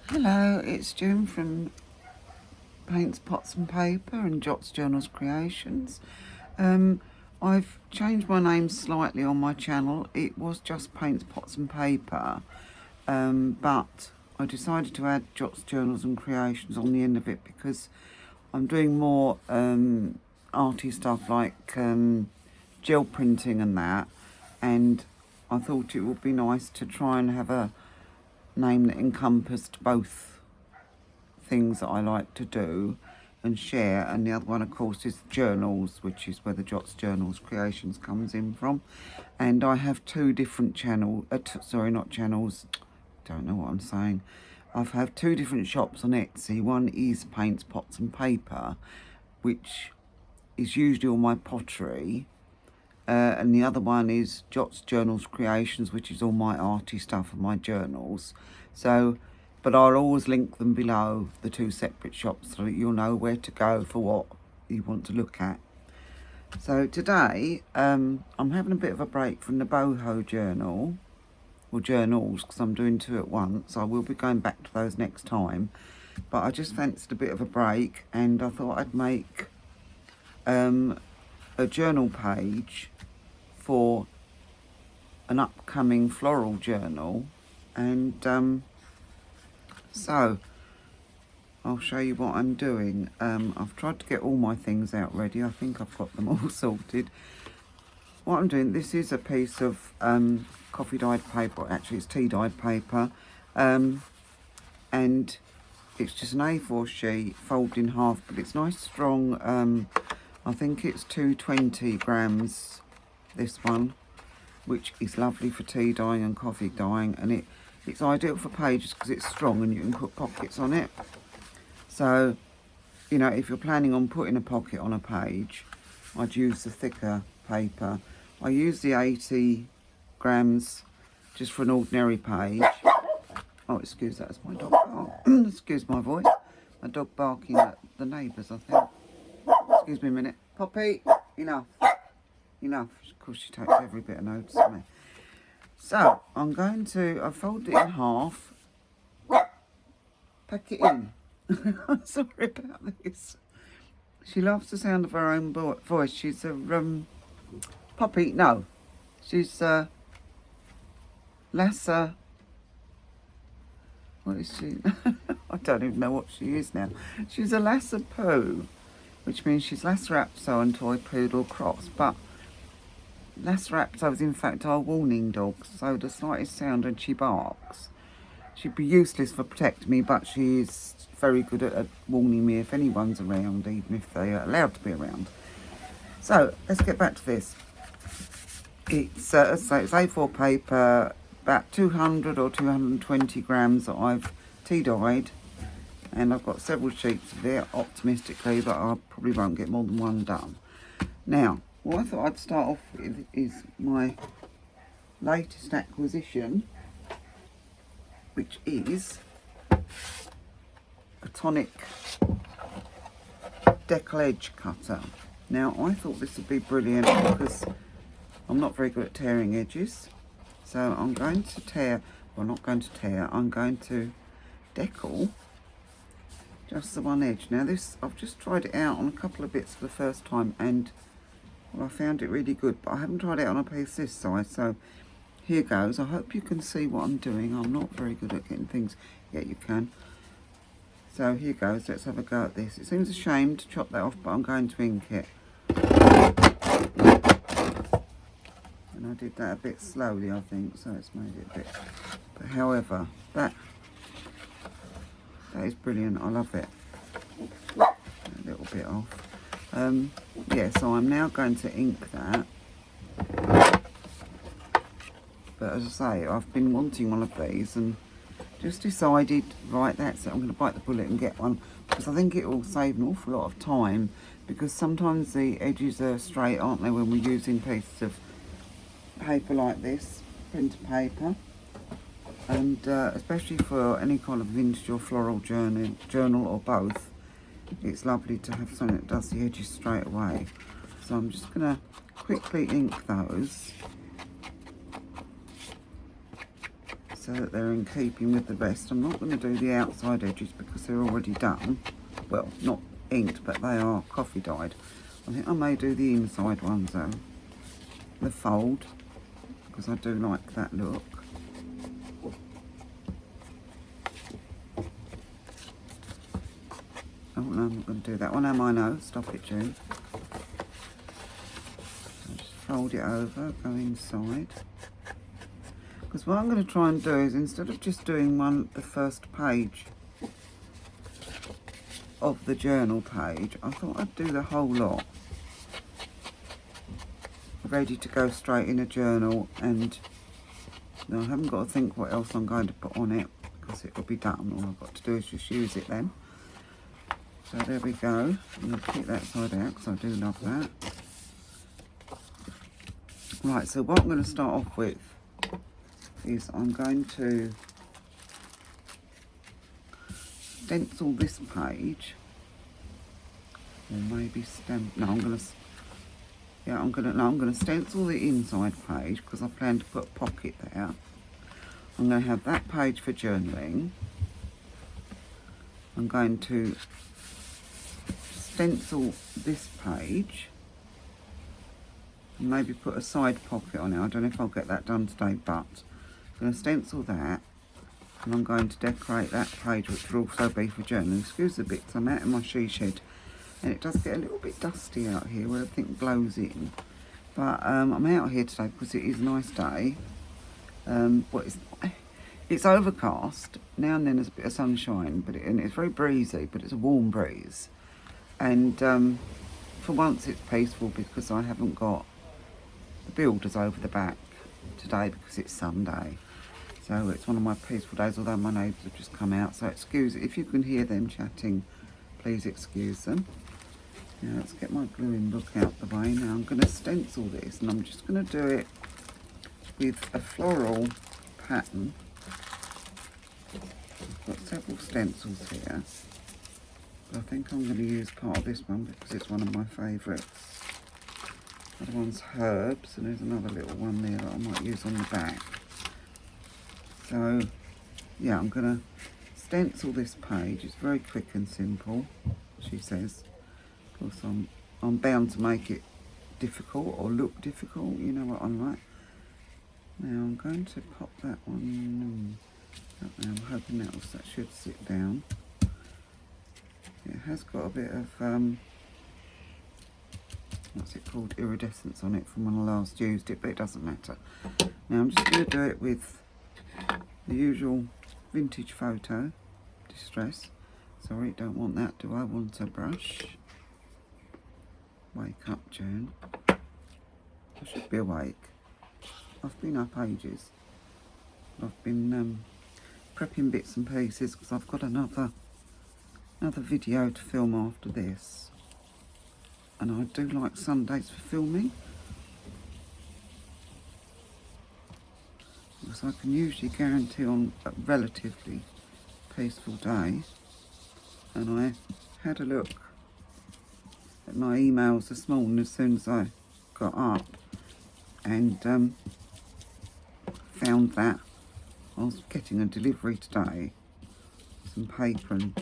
Hello, it's June from Paintspotsandpaper and JOTJournalsCreations. I've changed my name slightly on my channel. It was just Paintspotsandpaper, but I decided to add JOTJournalsCreations on the end of it because I'm doing more arty stuff like gel printing and that, and I thought it would be nice to try and have a name that encompassed both things that I like to do and share, and the other one of course is journals, which is where the JOTJournalsCreations comes in from. And I have two different channels, not channels, don't know what I'm saying. I have two different shops on Etsy. One is Paintspotsandpaper, which is usually all my pottery, and the other one is JOTJournalsCreations, which is all my arty stuff and my journals. So, but I'll always link them below, the two separate shops, so that you'll know where to go for what you want to look at. So today, I'm having a bit of a break from the boho journal, or journals, because I'm doing two at once. I will be going back to those next time, but I just fancied a bit of a break, and I thought I'd make a journal page for an upcoming floral journal. And so I'll show you what I'm doing. I've tried to get all my things out ready. I think I've got them all sorted. What I'm doing, this is a piece of coffee dyed paper, actually it's tea dyed paper, and it's just an A4 sheet folded in half, but it's nice strong. I think it's 220 grams, this one, which is lovely for tea dyeing and coffee dyeing, and it's ideal for pages because it's strong and you can put pockets on it. So, you know, if you're planning on putting a pocket on a page, I'd use the thicker paper. I use the 80 grams just for an ordinary page. Oh, excuse that, it's my dog barking. Excuse my voice. My dog barking at the neighbours, I think. Excuse me a minute. Poppy, enough. Enough. Of course, she takes every bit of notice of me. So, I fold it in half. Pack it in. I'm sorry about this. She loves the sound of her own voice. She's a, Poppy, no. She's Lassa. What is she? I don't even know what she is now. She's a Lassa Poo, which means she's Lhasa Apso and Toy Poodle cross, but Lhasa Apso is in fact our warning dog, so the slightest sound and she barks. She'd be useless for protecting me, but she is very good at warning me if anyone's around, even if they are allowed to be around. So let's get back to this. It's so it's A4 paper, about 200 or 220 grams that I've tea dyed, and I've got several sheets of it, optimistically, but I probably won't get more than one done. Now, what I thought I'd start off with is my latest acquisition, which is a tonic decal edge cutter. Now, I thought this would be brilliant because I'm not very good at tearing edges. So I'm going to I'm going to decal just the one edge. Now this, I've just tried it out on a couple of bits for the first time, and well, I found it really good, but I haven't tried it on a piece this size. So here goes. I hope you can see what I'm doing. I'm not very good at getting things, yet you can. So here goes, let's have a go at this. It seems a shame to chop that off, but I'm going to ink it. And I did that a bit slowly, I think, so it's made it a bit, but however, that is brilliant. I love it. A little bit off. Yeah, so I'm now going to ink that. But as I say, I've been wanting one of these and just decided, right, that's it, I'm going to bite the bullet and get one, because I think it will save an awful lot of time, because sometimes the edges are straight, aren't they, when we're using pieces of paper like this, printer paper, and especially for any kind of vintage or floral journal or both, it's lovely to have something that does the edges straight away. So I'm just going to quickly ink those. so that they're in keeping with the rest. I'm not going to do the outside edges because they're already done. Well, not inked, but they are coffee dyed. I think I may do the inside ones though, the fold, because I do like that look. Oh no, I'm not going to do that one, am I? No, stop it, June. I'll just fold it over, go inside. Because what I'm going to try and do is, instead of just doing the first page of the journal page, I thought I'd do the whole lot ready to go straight in a journal, and I haven't got to think what else I'm going to put on it because it will be done. All I've got to do is just use it then. So there we go. I'm going to keep that side out because I do love that. Right, so what I'm going to start off with is I'm going to stencil this page, or maybe stamp. No, I'm going to stencil the inside page because I plan to put a pocket there. I'm going to have that page for journaling. I'm going to stencil this page and maybe put a side pocket on it. I don't know if I'll get that done today, but I'm going to stencil that, and I'm going to decorate that page, which will also be for journaling. Excuse the bits, I'm out in my she shed and it does get a little bit dusty out here where everything blows in, but I'm out here today because it is a nice day. Well, it's overcast now and then, there's a bit of sunshine, but and it's very breezy, but it's a warm breeze, and for once it's peaceful because I haven't got the builders over the back today because it's Sunday. So it's one of my peaceful days, although my neighbours have just come out, so excuse if you can hear them chatting, please excuse them. Now let's get my gluing book out the way. Now I'm going to stencil this, and I'm just going to do it with a floral pattern. I've got several stencils here, but I think I'm going to use part of this one because it's one of my favourites. The other one's herbs, and there's another little one there that I might use on the back. So yeah, I'm going to stencil this page. It's very quick and simple, she says. Of course I'm bound to make it difficult or look difficult, you know what I'm like. Now I'm going to pop that one up there. I'm hoping that should sit down. It has got a bit of what's it called, iridescence on it from when I last used it, but it doesn't matter. Now I'm just going to do it with the usual vintage photo distress. Sorry, don't want that, do I? Want a brush. Wake up, June. I should be awake. I've been up ages. I've been prepping bits and pieces because I've got another video to film after this, and I do like Sundays for filming because I can usually guarantee on a relatively peaceful day. And I had a look at my emails this morning as soon as I got up, and found that I was getting a delivery today, some paper and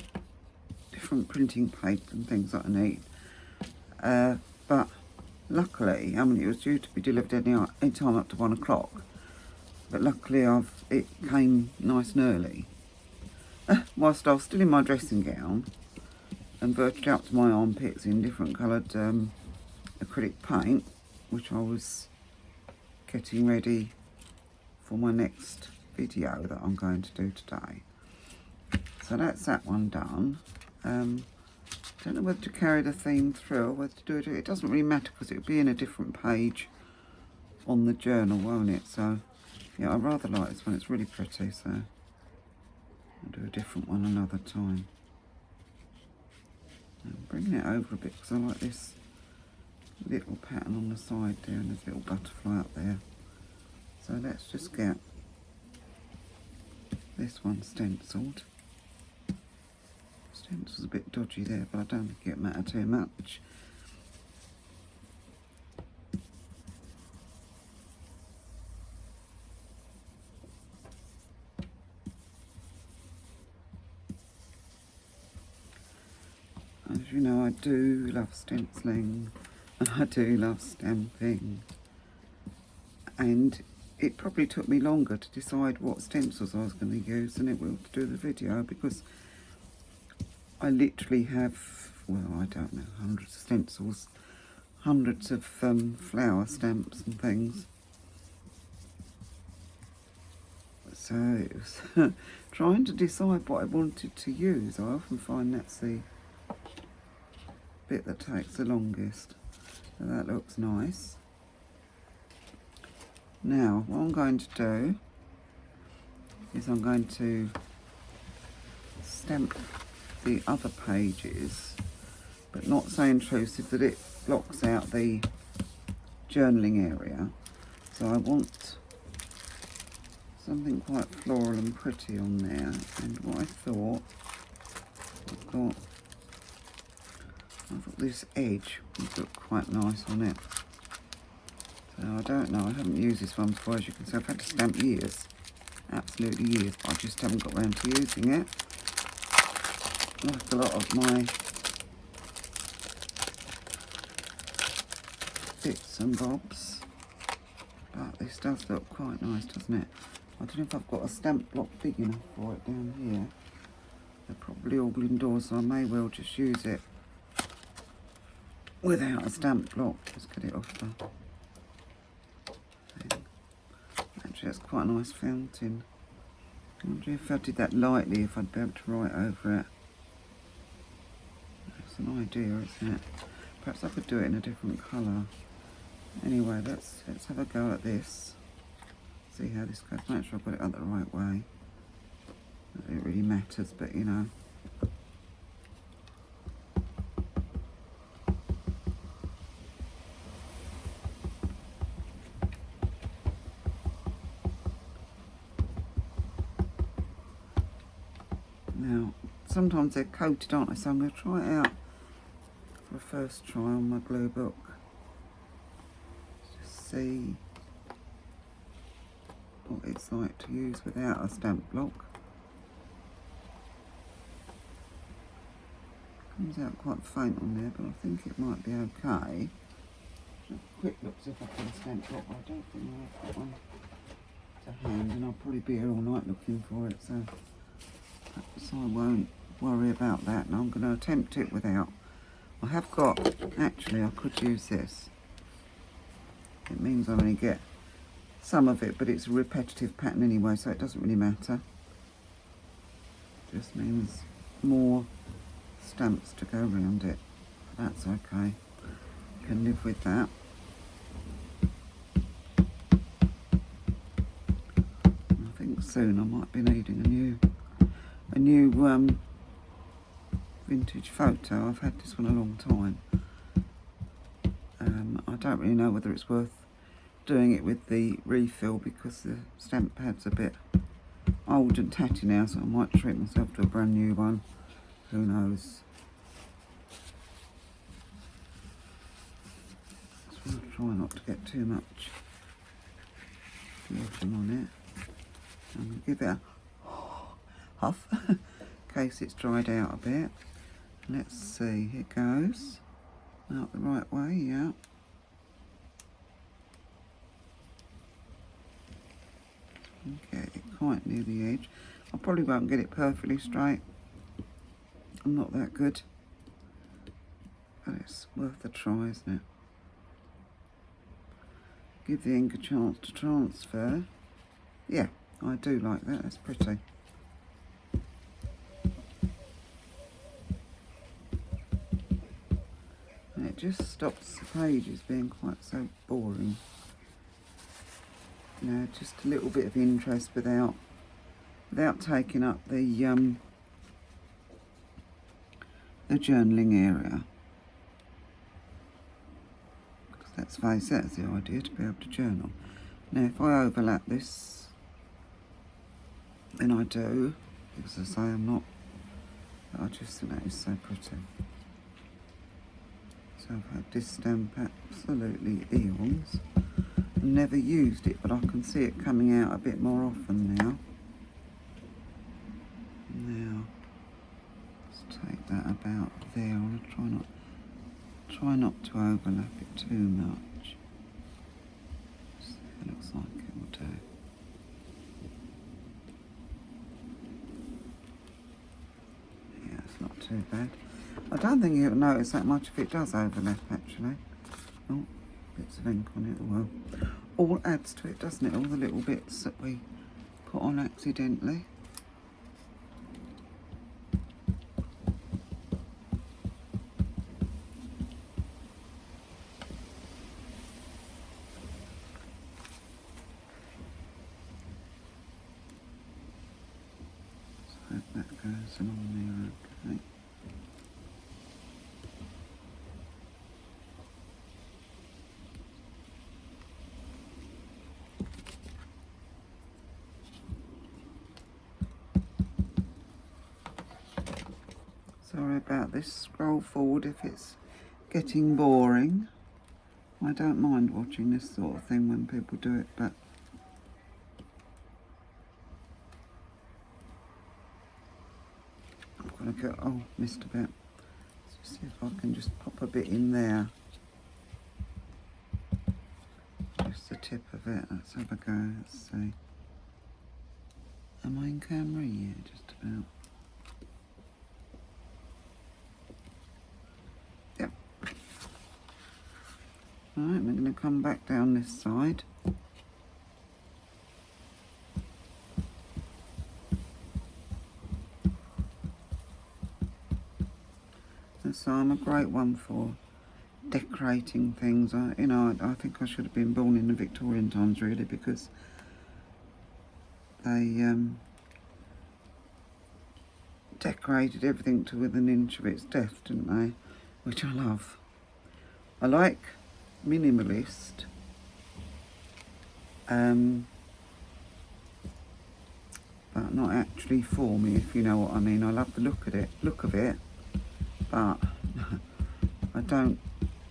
different printing paper and things that I need, but luckily, I mean, it was due to be delivered any time up to 1 o'clock, but luckily it came nice and early, whilst I was still in my dressing gown and virtually up to my armpits in different coloured acrylic paint, which I was getting ready for my next video that I'm going to do today. So that's that one done. Don't know whether to carry the theme through or whether to do it. It doesn't really matter because it'll be in a different page on the journal, won't it? So yeah, I rather like this one. It's really pretty, so I'll do a different one another time. I'm bringing it over a bit because I like this little pattern on the side there and this little butterfly up there. So let's just get this one stenciled. Stencil's a bit dodgy there, but I don't think it matter too much. as you know, I do love stenciling and I do love stamping, and it probably took me longer to decide what stencils I was going to use than it will to do the video, because I literally have, well, I don't know, hundreds of stencils, hundreds of flower stamps and things. So it was trying to decide what I wanted to use. I often find that's the bit that takes the longest. So that looks nice. Now, what I'm going to do is I'm going to stamp the other pages, but not so intrusive that it blocks out the journaling area. So I want something quite floral and pretty on there, and what I thought, I thought this edge would look quite nice on it. So I don't know, I haven't used this one before, as you can see. I've had to stamp years, absolutely years, but I just haven't got around to using it. Like a lot of my bits and bobs, but this does look quite nice, doesn't it? I don't know if I've got a stamp block big enough for it down here. They're probably all indoors, so I may well just use it without a stamp block. Let's get it off the thing. Actually, that's quite a nice fountain. I wonder if I did that lightly, if I'd be able to write over it. That's an idea, isn't it? Perhaps I could do it in a different colour. Anyway, let's have a go at this. See how this goes. Make sure I've got it out the right way. It really matters, but you know. Now, sometimes they're coated, aren't they? So I'm going to try it out for a first try on my glue book. Just see what it's like to use without a stamp block. Comes out quite faint on there, but I think it might be okay. Just a quick look, see if I've got a stamp block. I don't think I've got one to hand, and I'll probably be here all night looking for it, so I won't worry about that. And I'm going to attempt it without. I have got, actually I could use this. It means I only get some of it, but it's a repetitive pattern anyway, so it doesn't really matter. Just means more stamps to go around it. That's okay. Can live with that. I think soon I might be needing a new vintage photo. I've had this one a long time. I don't really know whether it's worth doing it with the refill, because the stamp pad's a bit old and tatty now, so I might treat myself to a brand new one. Who knows? So I'll try not to get too much gluten on it. I'm going to give it a huff in case it's dried out a bit. Let's see, here it goes. Out the right way, yeah. Get it quite near the edge. I probably won't get it perfectly straight. I'm not that good. But it's worth a try, isn't it? Give the ink a chance to transfer. Yeah, I do like that. That's pretty. And it just stops the pages being quite so boring. You know, just a little bit of interest without taking up the journaling area. Because let's face it, that's the idea, to be able to journal. Now, if I overlap this, then I do, because I say I'm not, I just think that is so pretty. So I've had this stamp absolutely eons. Never used it, but I can see it coming out a bit more often now. Now, let's take that about there. I'll try not to overlap it too much. So it looks like it will do. Yeah, it's not too bad. I don't think you'll notice that much if it does overlap, actually. Oh, bits of ink on it. Well, all adds to it, doesn't it? All the little bits that we put on accidentally. So that goes along there, okay. Sorry about this. Scroll forward if it's getting boring. I don't mind watching this sort of thing when people do it, but I'm gonna go, oh, missed a bit. Let's see if I can just pop a bit in there. Just the tip of it. Let's have a go. Let's see. Am I in camera? Yeah, just about. Yep. Alright, we're going to come back down this side. And so I'm a great one for decorating things. I think I should have been born in the Victorian times, really, because they decorated everything to within an inch of its death, didn't they? Which I love. I like minimalist, but not actually for me, if you know what I mean. I love the look of it, but I don't.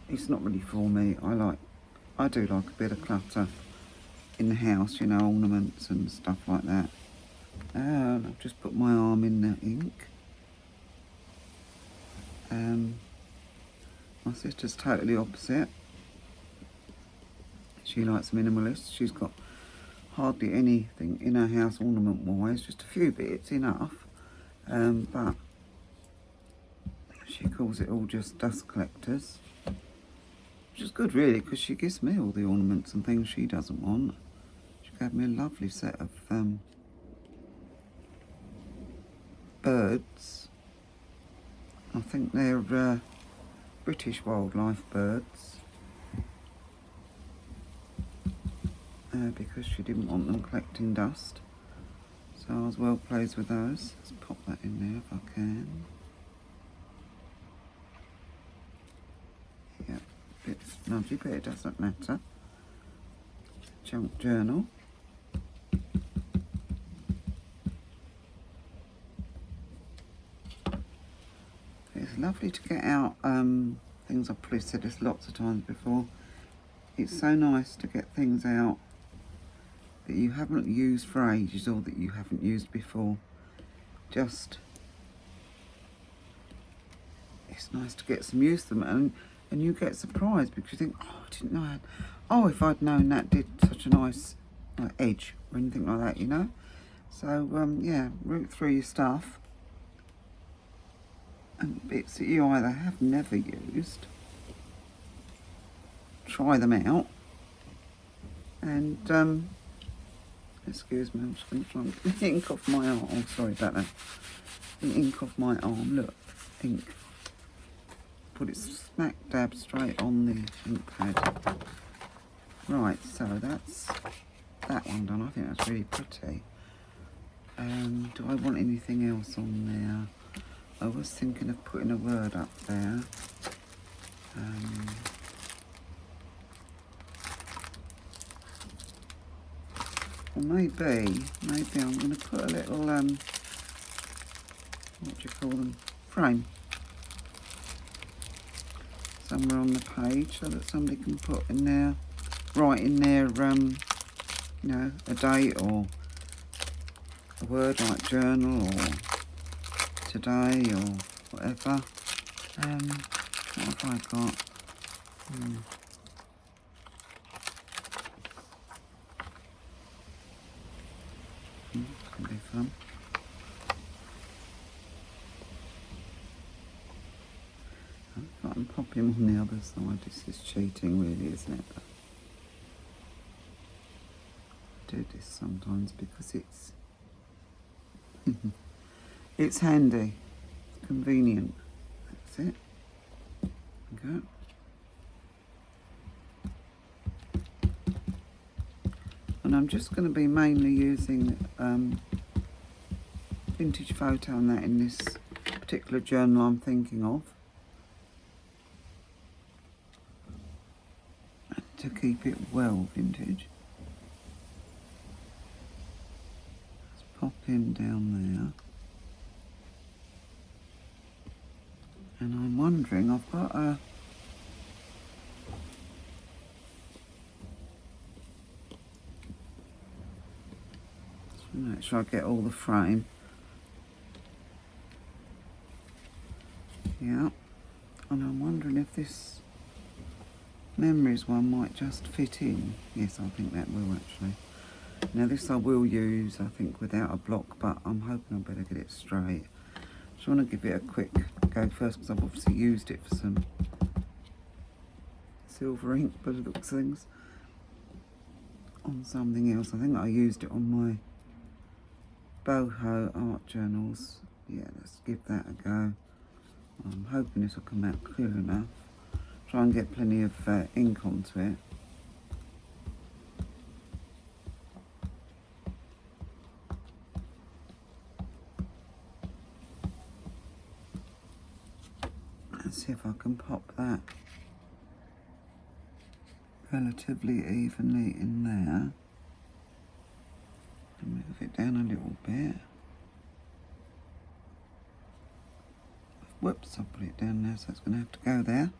It's not really for me. I do like a bit of clutter in the house, you know, ornaments and stuff like that. And I've just put my arm in the ink. My sister's totally opposite. She likes minimalist. She's got hardly anything in her house ornament wise, just a few bits, enough. But she calls it all just dust collectors. Which is good, really, because she gives me all the ornaments and things she doesn't want. She gave me a lovely set of birds. I think they're British wildlife birds. Because she didn't want them collecting dust. So I was well pleased with those. Let's pop that in there if I can. Yeah, a bit smudgy, but it doesn't matter. Junk journal. It's lovely to get out things. I've probably said this lots of times before. It's so nice to get things out that you haven't used for ages or that you haven't used before. It's nice to get some use of them, and you get surprised because you think, oh, I didn't know if I'd known that did such a nice edge or anything like that, you know. So yeah, root through your stuff and bits that you either have never used, try them out, and excuse me, I'm just going to try and get the ink off my arm. Oh, sorry about that. The ink off my arm, look, ink. Put it smack dab straight on the ink pad. Right, so that's that one done. I think that's really pretty. Do I want anything else on there? I was thinking of putting a word up there. Or maybe I'm going to put a little, what do you call them? Frame. Somewhere on the page so that somebody can put in there, write in there, you know, a date or a word like journal or today or whatever. What have I got? This can be fun. I can pop him on the other side. This is cheating, really, isn't it? I do this sometimes because it's it's handy, it's convenient. That's it. There we go. And I'm just going to be mainly using vintage photo and that in this particular journal I'm thinking of, to keep it well vintage. Let's pop him down there. And I'm wondering, I've got a make sure I get all the frame. Yeah, and I'm wondering if this memories one might just fit in. Yes, I think that will actually. Now this I will use, I think, without a block, but I'm hoping I better get it straight. Just want to give it a quick go first because I've obviously used it for some silver ink, but it looks things on something else. I think I used it on my boho art journals. Yeah, let's give that a go. I'm hoping this will come out clear enough. Try and get plenty of ink onto it. Let's see if I can pop that relatively evenly in there. And move it down a little bit. Whoops, I'll put it down there, so it's going to have to go there.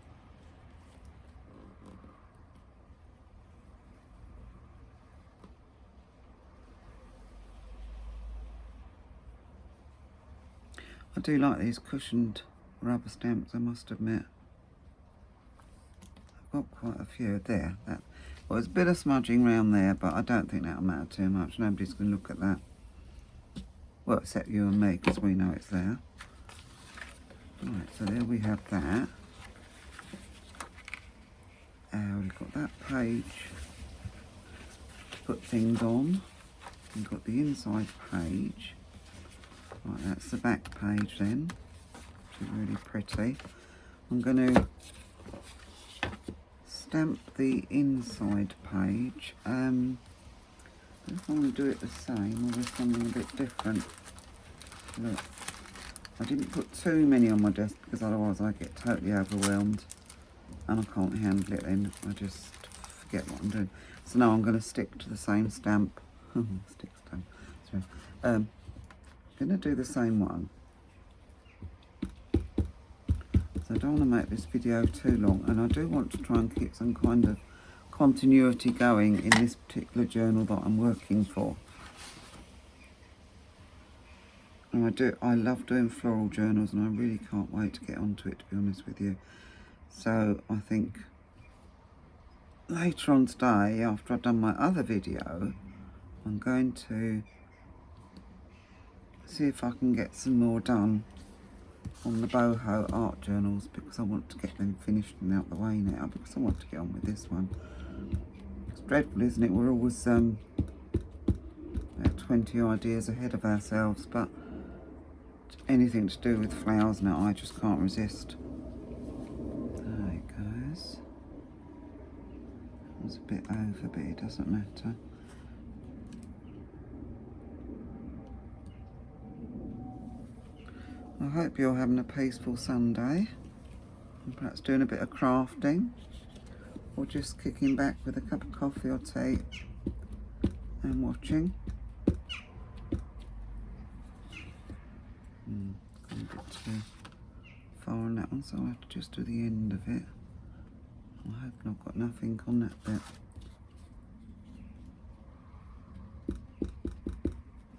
I do like these cushioned rubber stamps, I must admit. I've got quite a few there. Well, there's a bit of smudging around there, but I don't think that'll matter too much. Nobody's going to look at that. Well, except you and me, because we know it's there. Right, so there we have that. We've got that page to put things on. We've got the inside page. Right, that's the back page then, which is really pretty. I'm going to stamp the inside page. I just want to do it the same or with something a bit different. Look. I didn't put too many on my desk because otherwise I get totally overwhelmed and I can't handle it then. I just forget what I'm doing. So now I'm going to stick to the same stamp. Stick stamp. Sorry. I'm going to do the same one. So I don't want to make this video too long, and I do want to try and keep some kind of continuity going in this particular journal that I'm working for. And I love doing floral journals, and I really can't wait to get onto it, to be honest with you. So I think later on today, after I've done my other video, I'm going to see if I can get some more done on the boho art journals, because I want to get them finished and out the way now, because I want to get on with this one. It's dreadful, isn't it? We're always about 20 ideas ahead of ourselves, but anything to do with flowers now, I just can't resist. There it goes. It was a bit over, but it doesn't matter. I hope you're having a peaceful Sunday and perhaps doing a bit of crafting, or just kicking back with a cup of coffee or tea and watching. Gone a bit too far on that one, so I'll have to just do the end of it. I'm hoping I've got enough ink on that bit.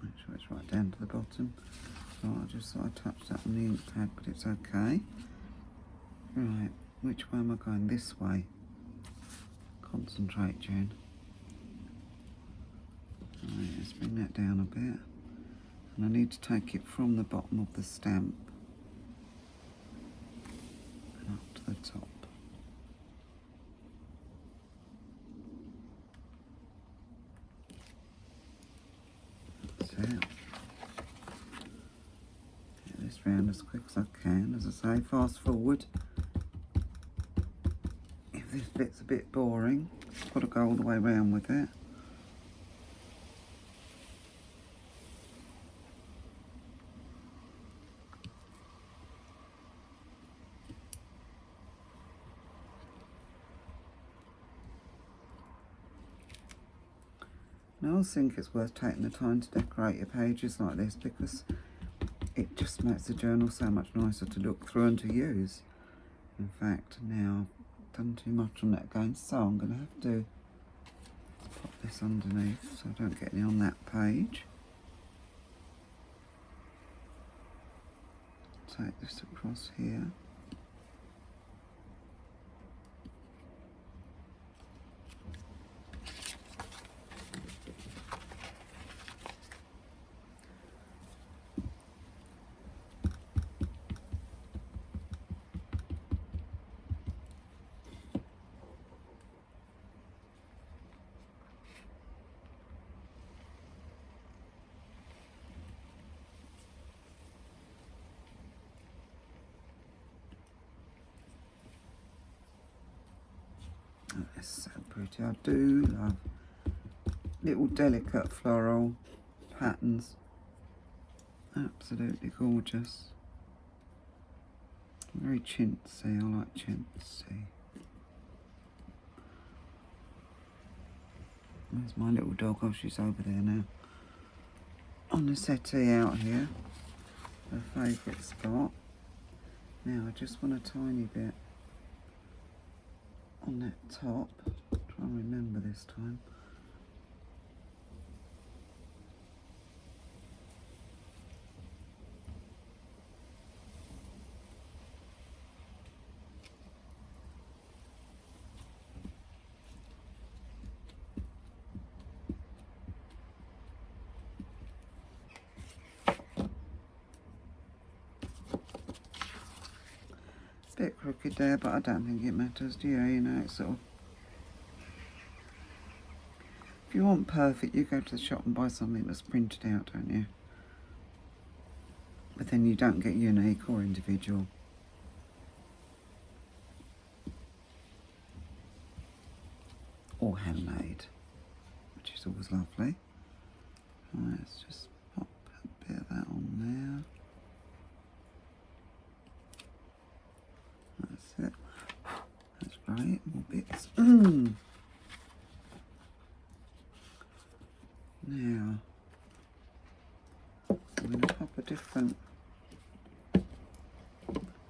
Make sure it's right down to the bottom. So I just thought I touched that on the ink pad, but it's okay. Right, which way am I going? This way. Concentrate, Jen. Right, let's bring that down a bit. And I need to take it from the bottom of the stamp and up to the top. That's it. Get this round as quick as I can. As I say, fast forward. If this bit's a bit boring, I've got to go all the way around with it. And I always think it's worth taking the time to decorate your pages like this because it just makes the journal so much nicer to look through and to use. In fact, now I've done too much on that again, so I'm going to have to pop this underneath so I don't get any on that page. Take this across here. Oh, that's so pretty. I do love little delicate floral patterns. Absolutely gorgeous. Very chintzy. I like chintzy. There's my little dog. Oh, she's over there now. On the settee out here. Her favourite spot. Now I just want a tiny bit on that top. Try and remember this time. Bit crooked there, but I don't think it matters, do you? You know, it's sort of... If you want perfect, you go to the shop and buy something that's printed out, don't you? But then you don't get unique or individual. Or handmade, which is always lovely. Right, let's just pop a bit of that on there. That's it. That's great. More bits. Now, I'm going to pop a different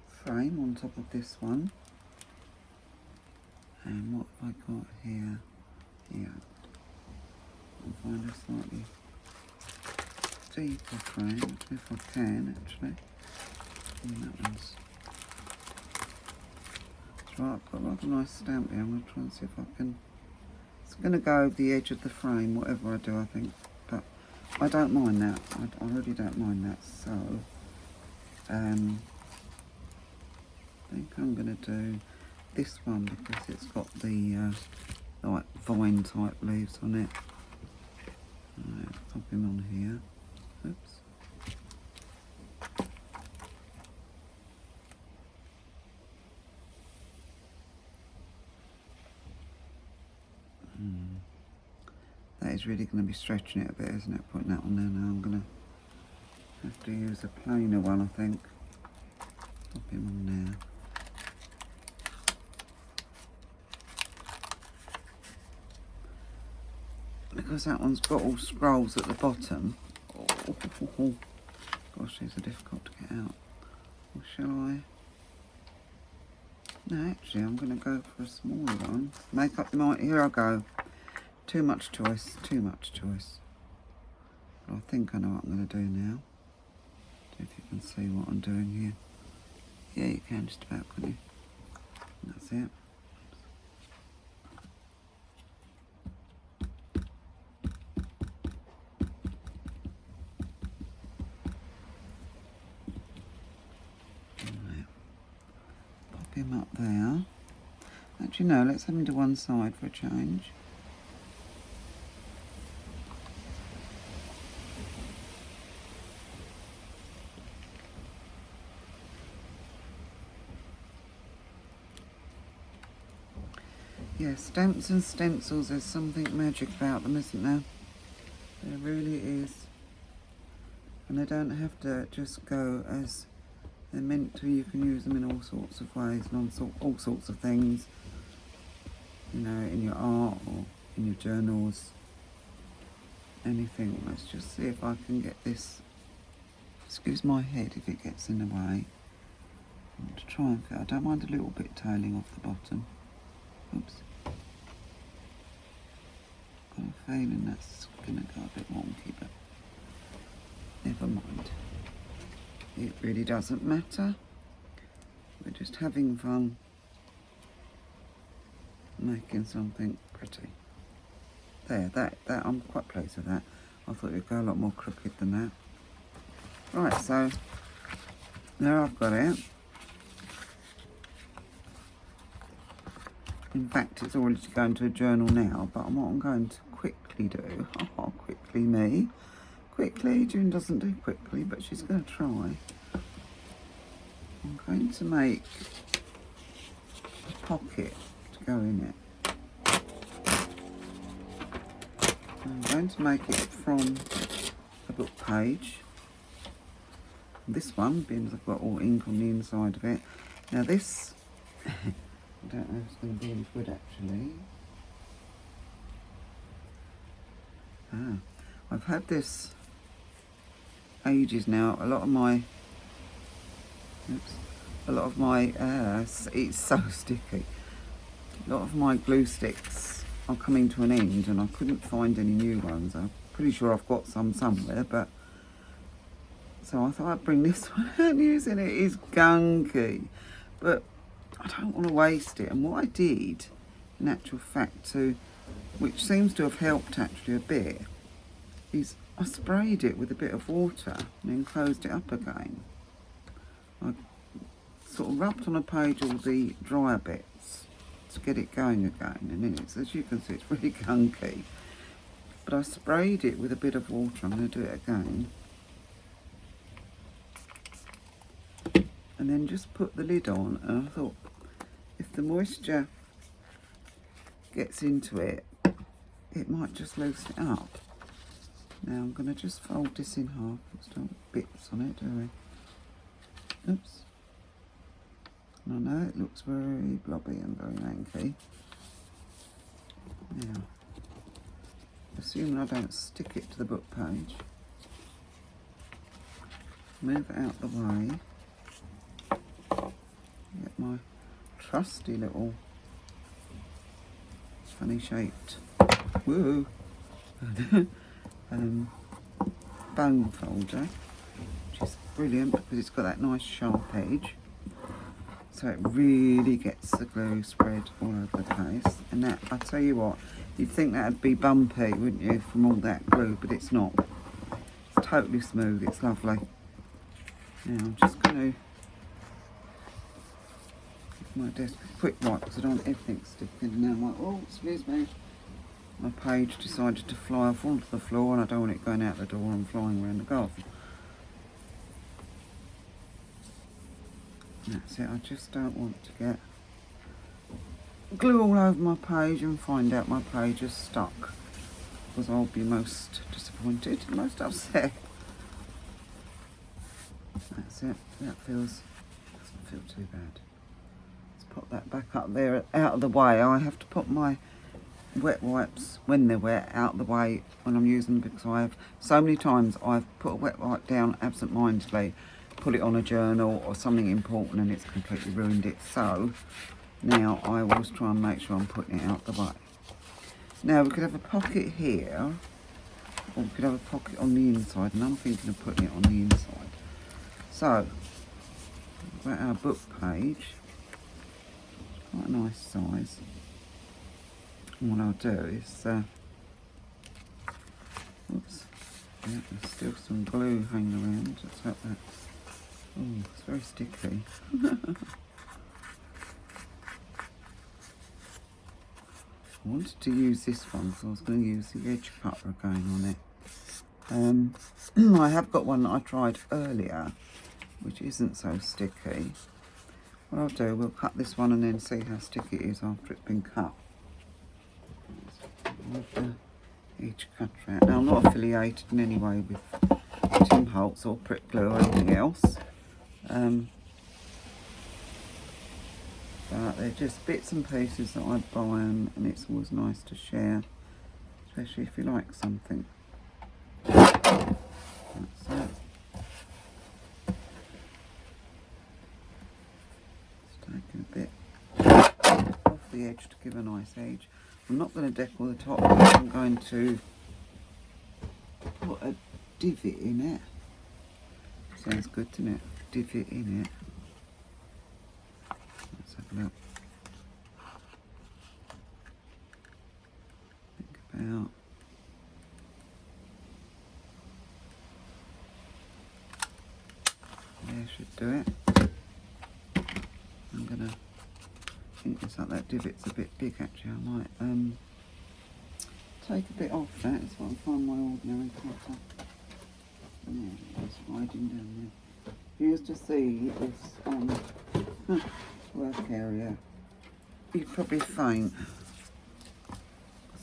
frame on top of this one. And what have I got here? Here. I'll find a slightly deeper frame, if I can actually. And that one's... That's right, I've got a rather nice stamp here. I'm going to try and see if I can... It's going to go over the edge of the frame, whatever I do, I think. But I don't mind that. I really don't mind that. So, I think I'm going to do this one because it's got the like vine type leaves on it. Right, pop him on here. Oops. That is really going to be stretching it a bit, isn't it? Putting that on there now. I'm going to have to use a plainer one, I think. Pop him on there. Because that one's got all scrolls at the bottom. Oh, gosh, these are difficult to get out. Or shall I? No, actually, I'm going to go for a smaller one. Make up your mind. Here I go. Too much choice. Too much choice. But I think I know what I'm going to do now. See if you can see what I'm doing here. Yeah, you can just about, can you? That's it. Right. Pop him up there. Actually no, let's have him to one side for a change. Yeah, stamps and stencils, there's something magic about them, isn't there? There really is. And they don't have to just go as they're meant to. You can use them in all sorts of ways and all sorts of things. You know, in your art or in your journals. Anything. Let's just see if I can get this. Excuse my head if it gets in the way. I want to try and fit. I don't mind a little bit tailing off the bottom. Oops. Got a feeling that's going to go a bit wonky, but never mind. It really doesn't matter. We're just having fun making something pretty. There, that I'm quite pleased with that. I thought it would go a lot more crooked than that. Right, so there I've got it. In fact, it's already going to a journal now, but what I'm going to quickly do, quickly me, quickly, June doesn't do quickly, but she's going to try. I'm going to make a pocket to go in it. I'm going to make it from a book page. This one, being I've got all ink on the inside of it. Now this, I don't know if it's going to be any good actually. I've had this ages now. A lot of my, it's so sticky. A lot of my glue sticks are coming to an end and I couldn't find any new ones. I'm pretty sure I've got some somewhere, but so I thought I'd bring this one out using it. It's gunky, but I don't want to waste it. And what I did, in actual fact, which seems to have helped actually a bit, is I sprayed it with a bit of water and then closed it up again. I sort of rubbed on a page all the drier bits to get it going again, and then it's, as you can see, it's really gunky. But I sprayed it with a bit of water. I'm going to do it again. And then just put the lid on, and I thought if the moisture gets into it, it might just loosen it up. Now I'm going to just fold this in half. Let's don't have bits on it, do we? Oops. And I know it looks very blobby and very lanky. Now, assuming I don't stick it to the book page, move it out the way. Get my trusty little funny shaped bone folder, which is brilliant because it's got that nice sharp edge, so it really gets the glue spread all over the place. And that, I tell you what, you'd think that'd be bumpy, wouldn't you, from all that glue, but it's not. It's totally smooth. It's lovely. Now I'm just going to my desk a quick wipe because I don't want everything sticking. Now I'm like, oh, excuse me. My page decided to fly off onto the floor and I don't want it going out the door and flying around the garden. That's it, I just don't want to get glue all over my page and find out my page is stuck, because I'll be most disappointed, most upset. That's it, that doesn't feel too bad. Put that back up there out of the way. I have to put my wet wipes when they're wet out of the way when I'm using them, because I have so many times I've put a wet wipe down absent-mindedly, put it on a journal or something important, and it's completely ruined it. So now I always try and make sure I'm putting it out the way. Now we could have a pocket here, or we could have a pocket on the inside, and I'm thinking of putting it on the inside. So we've got our book page. quite a nice size. And what I'll do is, oops, yeah, there's still some glue hanging around. Let's hope that's, oh, it's very sticky. I wanted to use this one, so I was going to use the edge cutter again on it. I have got one that I tried earlier, which isn't so sticky. What I'll do, we'll cut this one and then see how sticky it is after it's been cut. With the edge cutter out. Now, I'm not affiliated in any way with Tim Holtz or Prick Glue or anything else. But they're just bits and pieces that I buy, and it's always nice to share, especially if you like something. That's it. Just taking a bit off the edge to give a nice edge. I'm not going to decor the top, I'm going to put a divot in it. Sounds good, doesn't it? Divot in it. Let's have a look. Think about. Yeah, should do it. I'm gonna. I think it's like that divot's a bit big actually. I might take a bit off that. It's what I find my ordinary cutter. Yeah, it's hiding down there. If you used to see this work area, you'd probably faint.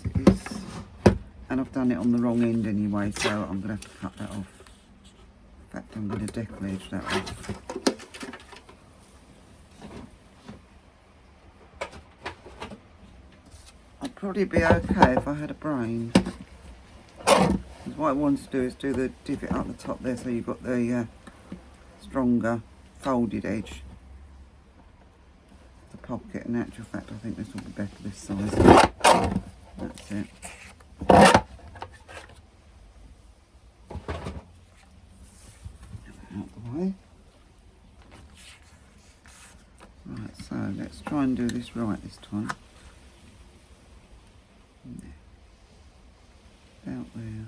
It is, and I've done it on the wrong end anyway, so I'm going to have to cut that off. In fact, I'm going to decollage that off. I'd probably be okay if I had a brain. Because what I want to do is do the divot up the top there, so you've got the stronger folded edge. The pocket. In actual fact, I think this will be better this size. That's it. Out the way. Right, so let's try and do this right this time. Out there.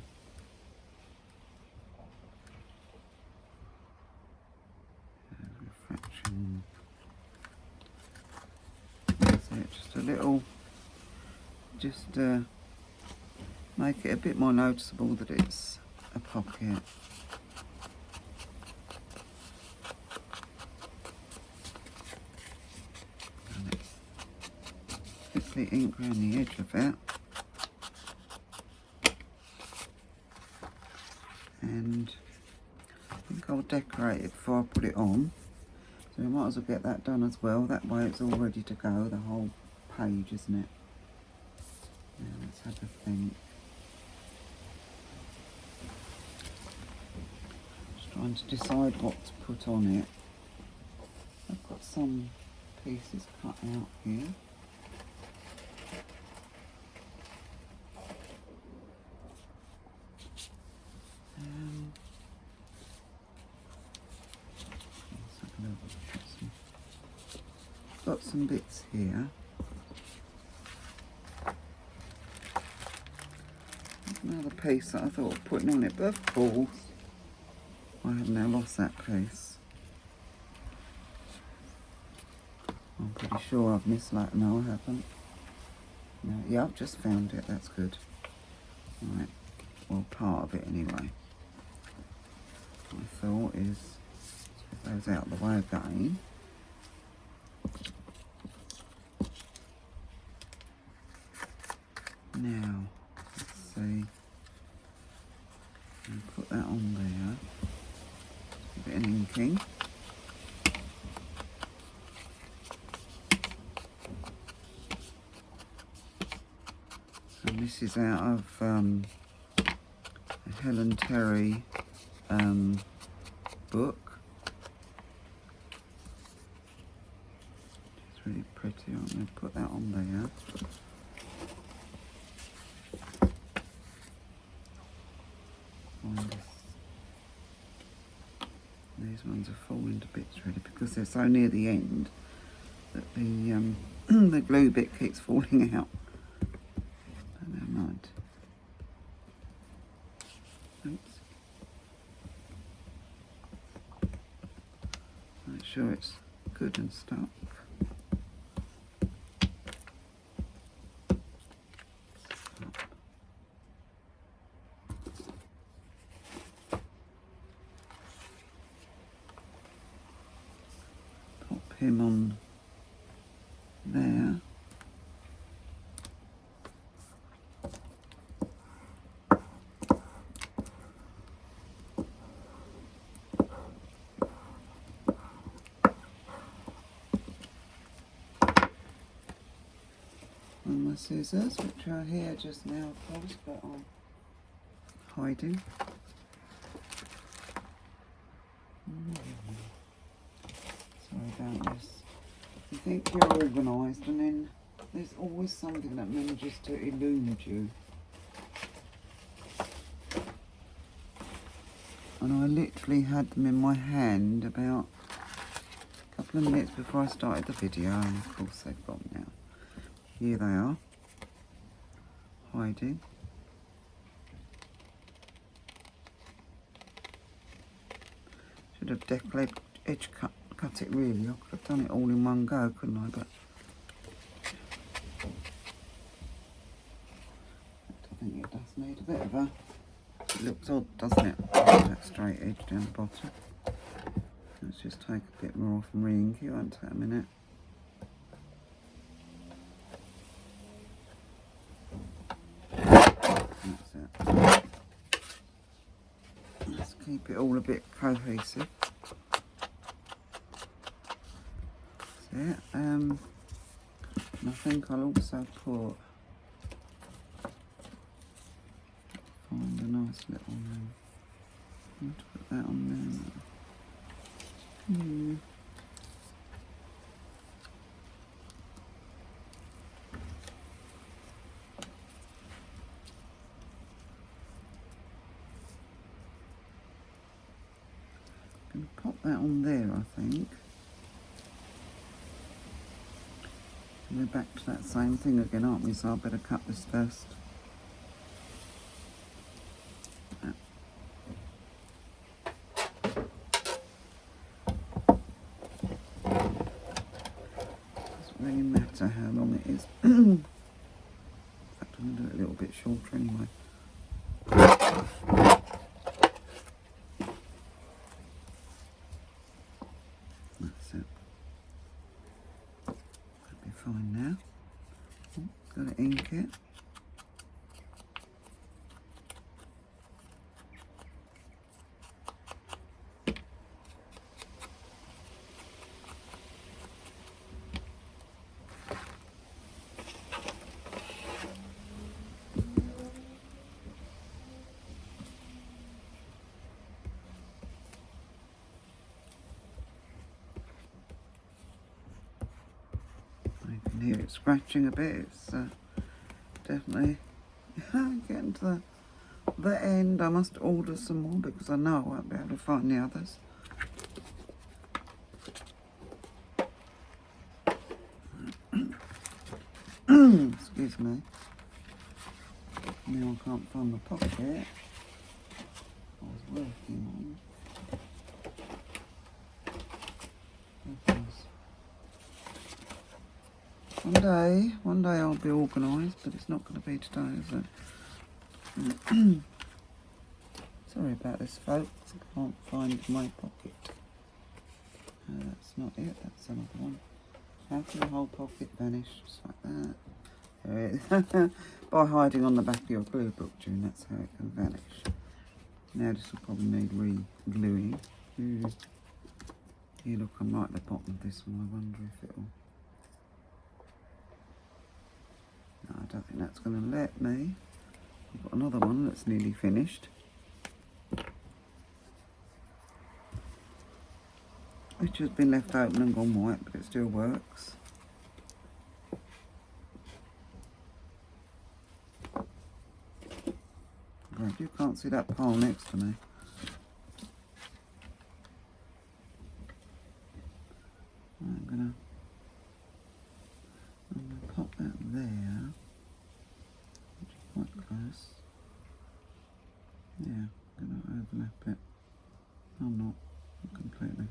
Refraction. That's it, just a little, just make it a bit more noticeable that it's a pocket. And it's thickly ink around the edge of it. And I think I'll decorate it before I put it on. So I might as well get that done as well. That way it's all ready to go, the whole page, isn't it? Now let's have a think. Just trying to decide what to put on it. I've got some pieces cut out here. Got some bits here. Another piece that I thought of putting on it, but of course I have now lost that piece. I'm pretty sure I've missed that. No, I haven't. No, yeah, I've just found it. That's good. Right, well, part of it anyway. My thought is get those out of the way again. Now, let's see, and put that on there, give it an inking. And this is out of a Helen Terry book. It's really pretty. I'm going to put that on there. These ones are falling to bits really because they're so near the end that the the glue bit keeps falling out. But never mind. Oops. Make sure it's good and stuck. Pop him on there. And my scissors, which are here just now, of course, but I'm hiding. Sorry about this. You think you're organised, and then there's always something that manages to elude you. And I literally had them in my hand about a couple of minutes before I started the video, and of course they've gone now. Here they are, hiding. Should have decked edge cut it really. I could have done it all in one go, couldn't I? But I think it does need a bit of a... It looks odd, doesn't it? That straight edge down the bottom. Let's just take a bit more off and re-ink it. Won't take a minute. That's it. Let's keep it all a bit cohesive. That's it. And I think I'll also put... Find a nice little... I'm going to put that on there. Going to pop that on there, I think. We're back to that same thing again, aren't we? So I better cut this first. Doesn't really matter how long it is. In fact, I'm going to do it a little bit shorter anyway. That's it. That'll be fine now. Oh, got to ink it. You can hear it scratching a bit. It's definitely getting to the end. I must order some more because I know I won't be able to find the others. Excuse me. Now I can't find the pocket I was working on. One day I'll be organised, but it's not going to be today, is it? Sorry about this, folks. I can't find my pocket. No, that's not it. That's another one. How can the whole pocket vanish just like that? There it is. By hiding on the back of your glue book, June, that's how it can vanish. Now this will probably need re-gluing. Here, look, I'm right at the bottom of this one. I wonder if it'll... No, I don't think that's going to let me. I've got another one that's nearly finished. Which has been left open and gone white, but it still works. Right, you can't see that pile next to me. I'm going to Oh, not completely.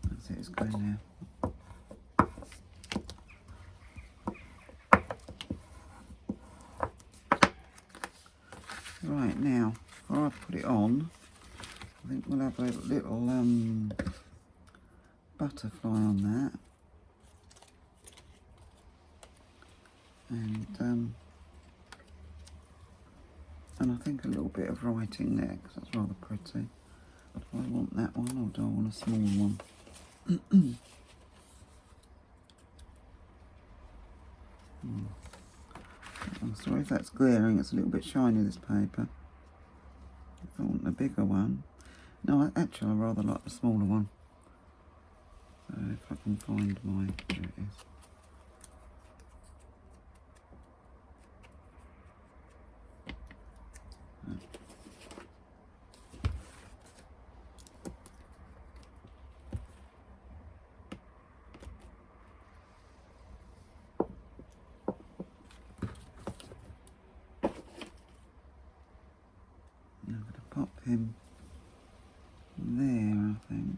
That's it, it's going there. Right, now, before I put it on, I think we'll have a little butterfly on that. And I think a little bit of writing there, because that's rather pretty. But do I want that one, or do I want a small one? I'm sorry if that's glaring, it's a little bit shiny, this paper. If I want a bigger one. No, actually I rather like the smaller one. So if I can find my, there it is. I'm going to pop him there, I think.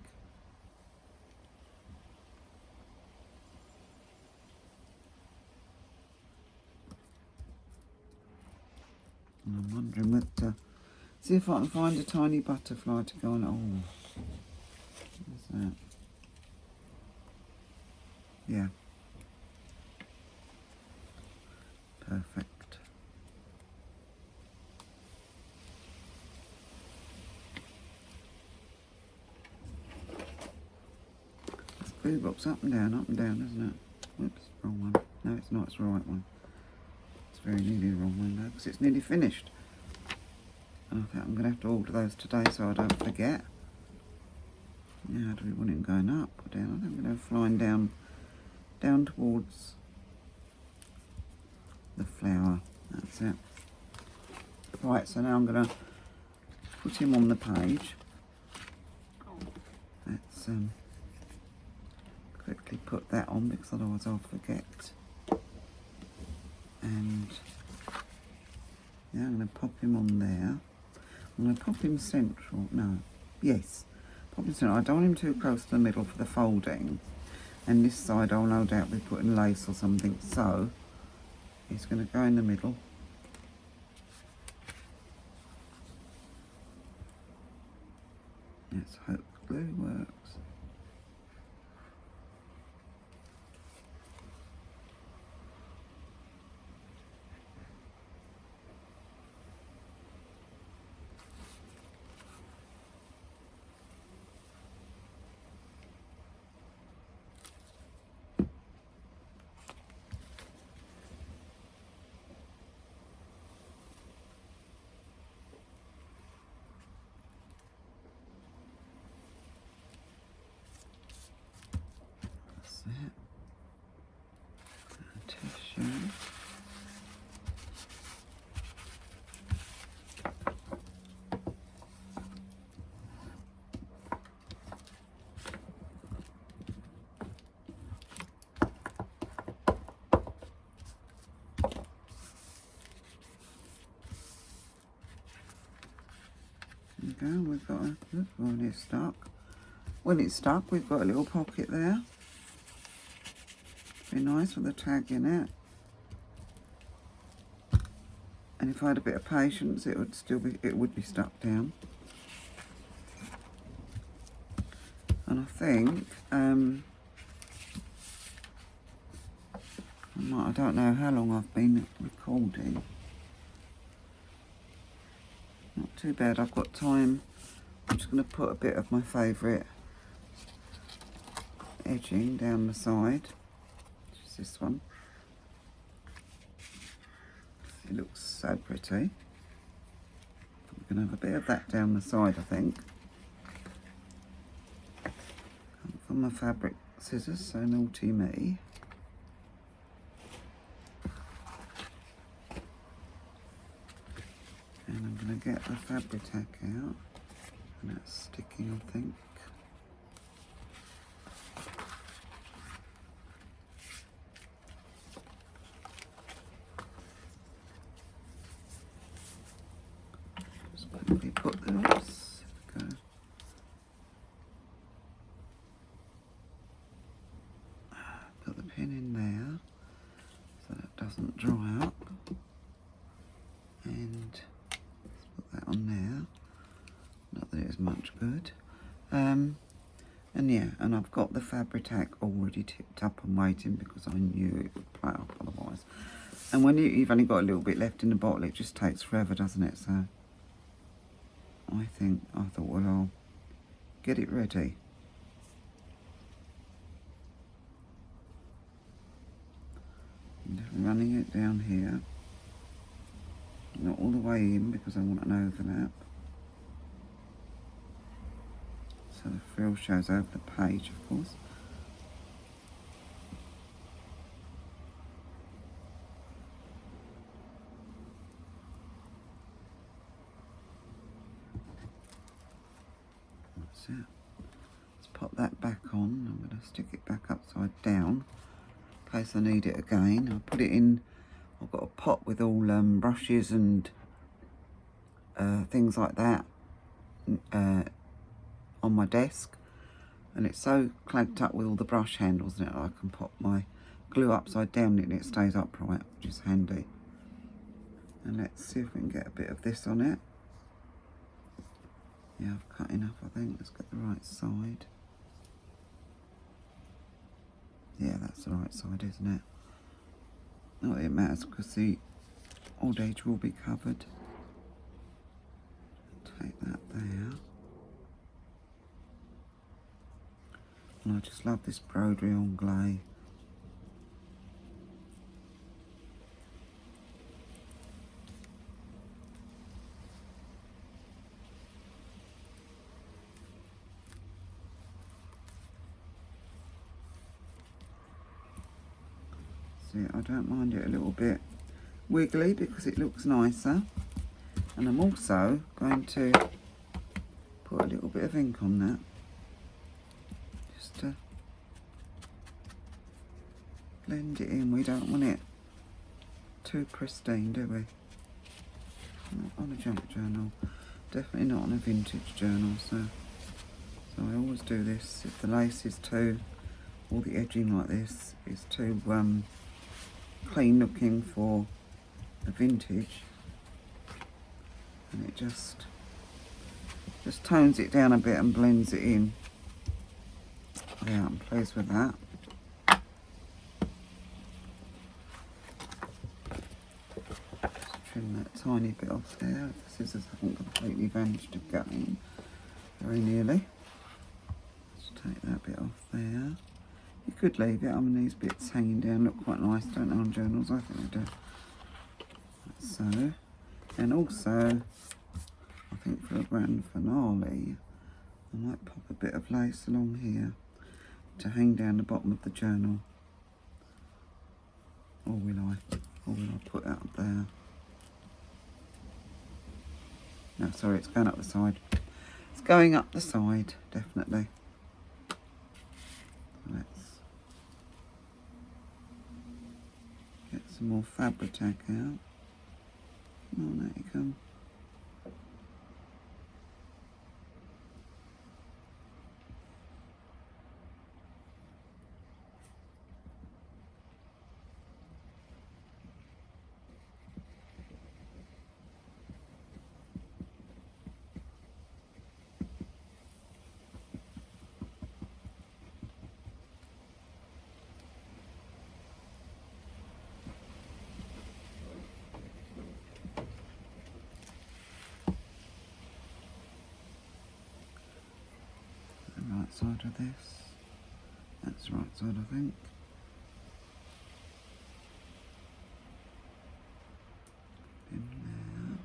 And I'm wondering what see if I can find a tiny butterfly to go on. Oh, what's that? Yeah. Perfect. This glue box up and down, isn't it? Whoops, wrong one. No, it's not, it's the right one. It's very nearly the wrong one though, because it's nearly finished. And I think I'm going to have to order those today so I don't forget. Now, do we want it going up or down? I think I'm going to flying down towards the flower. That's it. Right, so now I'm going to put him on the page. Let's quickly put that on because otherwise I'll forget. And yeah, I'm going to pop him on there. I'm going to pop him central. No, yes, pop him central. I don't want him too close to the middle for the folding. And this side I'll no doubt be putting lace or something. So he's going to go in the middle. Let's hope glue works. It. Tissue. There we go, we've got a, when it's stuck. When it's stuck, we've got a little pocket there. Be nice with a tag in it. And if I had a bit of patience, it would be stuck down. And I think I don't know how long I've been recording. Not too bad, I've got time. I'm just going to put a bit of my favourite edging down the side. This one. It looks so pretty. I'm going to have a bit of that down the side, I think. From my fabric scissors, so naughty me. And I'm going to get the fabric tack out. And that's sticking, I think. Put the oops, go. doesn't dry up. And let's put that on there. Not that it's much good. And yeah, and I've got the Fabri-Tac already tipped up and waiting because I knew it would play up otherwise. And when you've only got a little bit left in the bottle, it just takes forever, doesn't it? So I thought, well, I'll get it ready. I'm just running it down here. Not all the way in because I want an overlap. So the frill shows over the page, of course. That's it. Let's pop that back on. I'm going to stick it back upside down in case I need it again. I'll put it in. I've got a pot with all brushes and things like that on my desk, and it's so clagged up with all the brush handles in it I can pop my glue upside down and it stays upright, which is handy. And let's see if we can get a bit of this on it. Yeah, I've cut enough, I think. Let's get the right side. Yeah, that's the right side, isn't it? Not that it matters because the old edge will be covered. Take that there. And I just love this broderie anglais. See, I don't mind it a little bit wiggly because it looks nicer. And I'm also going to put a little bit of ink on that. Just to blend it in. We don't want it too pristine, do we? Not on a junk journal. Definitely not on a vintage journal. So I always do this. If the lace is too, all the edging like this is too clean looking for a vintage, and it just tones it down a bit and blends it in. Yeah, I'm pleased with that. Just trim that tiny bit off there. The scissors haven't completely vanished again. Very nearly. Just take that bit off there. You could leave it. I mean, these bits hanging down look quite nice, don't they, on journals? I think they do. Like so. And also, I think for a grand finale, I might pop a bit of lace along here to hang down the bottom of the journal. Or will I put that up there? No, sorry, it's going up the side. It's going up the side, definitely. Let's get some more Fabri-Tac out. Come on, there you come. Right side of this. That's the right side, I think. In there.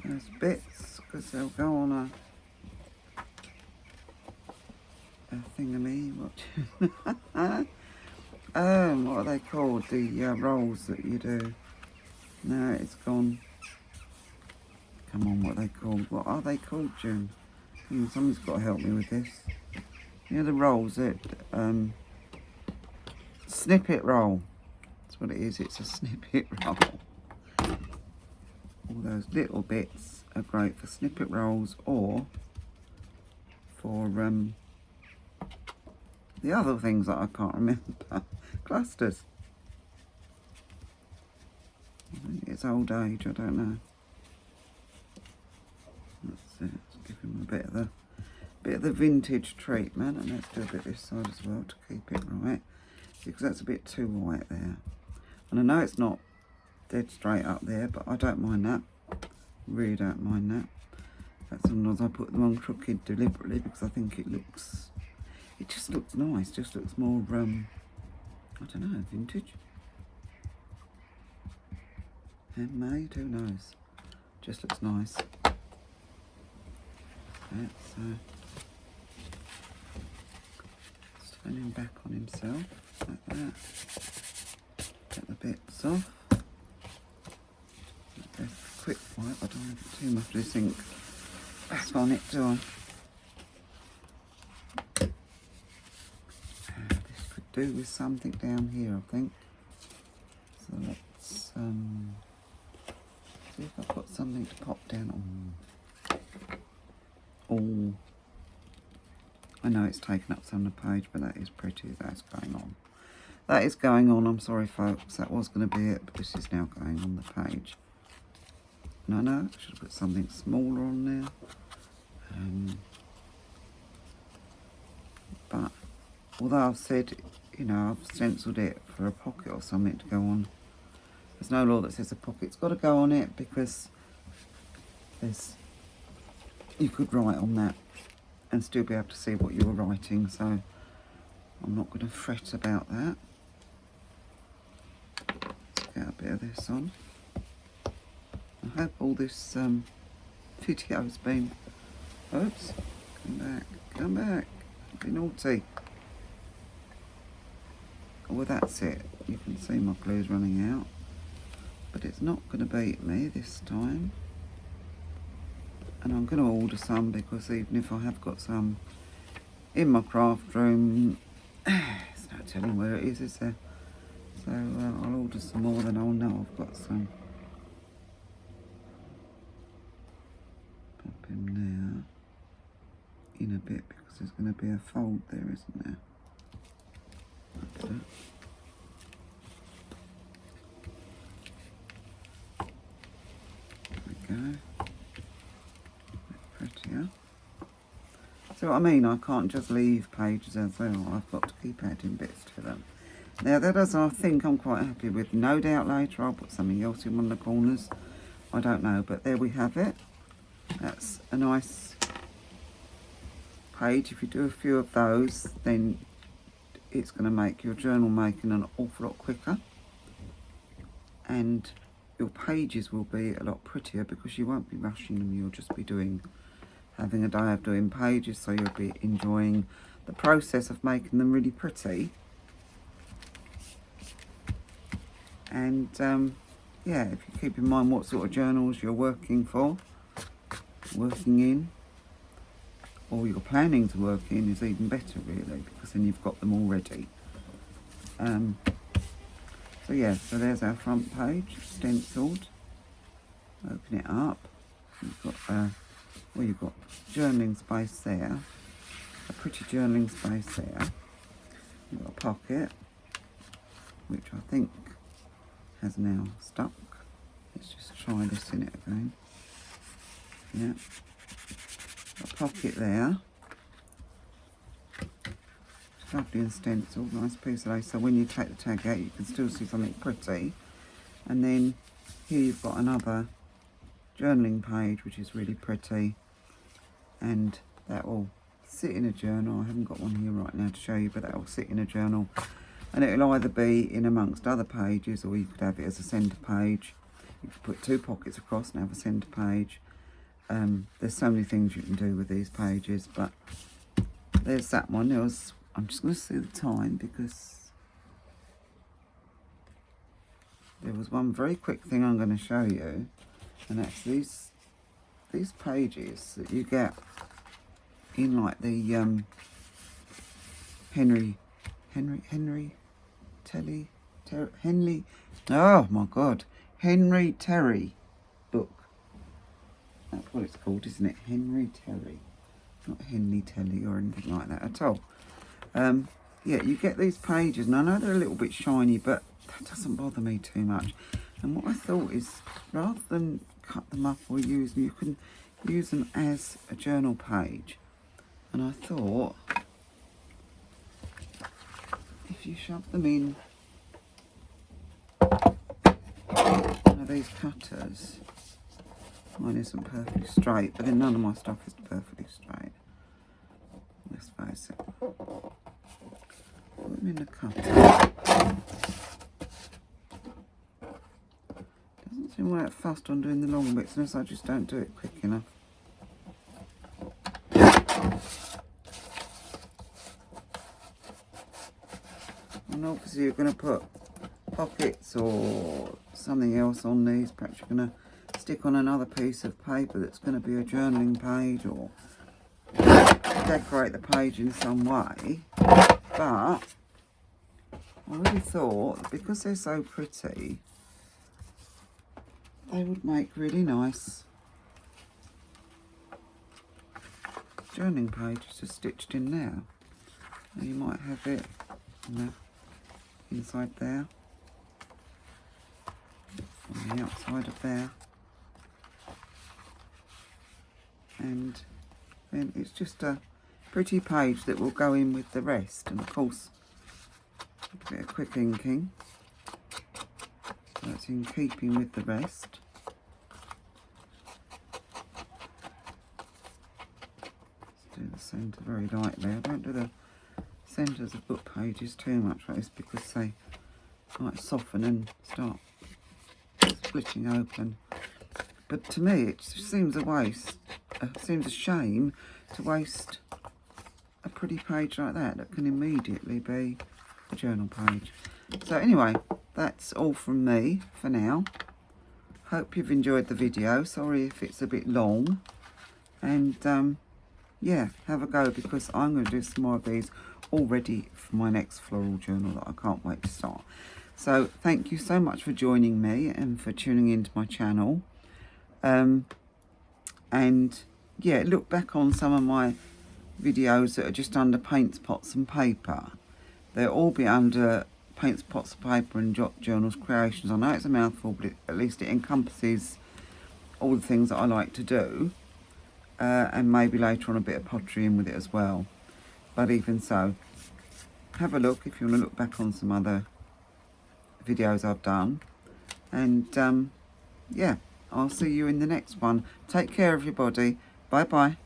Those bits, because they'll go on thingamy. What? What are they called? The rolls that you do. No, it's gone. Come on, what are they called? What are they called, June? Someone's got to help me with this. You know the rolls that snippet roll. That's what it is. It's a snippet roll. All those little bits are great for snippet rolls or for the other things that I can't remember. Clusters. I think it's old age, I don't know. That's it. Let's give him a bit of the vintage treatment, and let's do a bit this side as well to keep it right, because that's a bit too white there. And I know it's not dead straight up there, but I don't mind that. Really don't mind that. But sometimes I put them on crooked deliberately because I think it just looks nice. Just looks more I don't know, vintage, handmade. Who knows? Just looks nice. So turn him back on himself like that. Get the bits off. That's a quick wipe. I don't have too much of this ink back on it, do I? This could do with something down here, I think. So let's see if I've got something to pop down on. Oh, I know it's taken up some of the page, but that is pretty. That's going on. That is going on. I'm sorry, folks. That was going to be it, but this is now going on the page. No, I should have put something smaller on there. But although I've said, you know, I've stenciled it for a pocket or something to go on, there's no law that says a pocket's got to go on it, because you could write on that and still be able to see what you were writing, so I'm not going to fret about that. Let's get a bit of this on. I hope all this video's been... Oops, come back, be naughty. Well, that's it. You can see my glue's running out, but it's not going to beat me this time. And I'm going to order some, because even if I have got some in my craft room, it's no telling where it is there? So I'll order some more, then I'll know I've got some. Pop him there in a bit, because there's going to be a fold there, isn't there? That's it. There we go. Prettier. So what I mean, I can't just leave pages as they are. I've got to keep adding bits to them. Now that is, I think I'm quite happy with. No doubt later I'll put something else in one of the corners. I don't know, but there we have it. That's a nice page. If you do a few of those, then it's going to make your journal making an awful lot quicker, and your pages will be a lot prettier, because you won't be rushing them. You'll just be having a day of doing pages, so you'll be enjoying the process of making them really pretty. And yeah, if you keep in mind what sort of journals you're working in, or you're planning to work in, is even better, really, because then you've got them all ready. So yeah, so there's our front page, stenciled. Open it up. You've got you've got journaling space there, a pretty journaling space there. You've got a pocket, which I think has now stuck. Let's just try this in it again. Yeah, a pocket there. Lovely and stenciled, nice piece of lace. So when you take the tag out, you can still see something pretty. And then here you've got another journaling page, which is really pretty, and that will sit in a journal. I haven't got one here right now to show you, but that will sit in a journal, and it will either be in amongst other pages, or you could have it as a centre page. You could put two pockets across and have a centre page. There's so many things you can do with these pages, but there's that one. I'm just going to see the time because there was one very quick thing I'm going to show you, and that's these pages that you get in like the Henry Terry book. That's what it's called, isn't it? Henry Terry, not Henley Telly or anything like that at all. Yeah, you get these pages, and I know they're a little bit shiny, but that doesn't bother me too much. And what I thought is, rather than cut them up or use them, you can use them as a journal page. And I thought, if you shove them in one of these cutters, mine isn't perfectly straight, but then none of my stuff is perfectly straight. Let's face it. Put them in the cutter. Doesn't seem all that fussed on doing the long bits unless I just don't do it quick enough. And obviously you're going to put pockets or something else on these. Perhaps you're going to stick on another piece of paper that's going to be a journaling page, or decorate the page in some way. But I really thought that because they're so pretty, they would make really nice journaling pages just stitched in there. And you might have it inside there, on the outside of there, and then it's just a pretty page that will go in with the rest. And of course, a bit of quick inking, so it's in keeping with the rest. Let's do the centre very lightly. I don't do the centres of book pages too much like this because they might soften and start splitting open. But to me, it just seems a waste. Seems a shame to waste a pretty page like that can immediately be a journal page. So anyway, that's all from me for now. Hope you've enjoyed the video. Sorry if it's a bit long. And yeah, have a go, because I'm going to do some more of these all ready for my next floral journal that I can't wait to start. So thank you so much for joining me and for tuning into my channel. And yeah, look back on some of my videos that are just under Paints, Pots and Paper. They'll all be under Paints, Pots and Paper and JOTJournalsCreations. I know it's a mouthful, but at least it encompasses all the things that I like to do. And maybe later on a bit of pottery in with it as well. But even so, have a look if you want to look back on some other videos I've done. And yeah, I'll see you in the next one. Take care, everybody. Bye bye.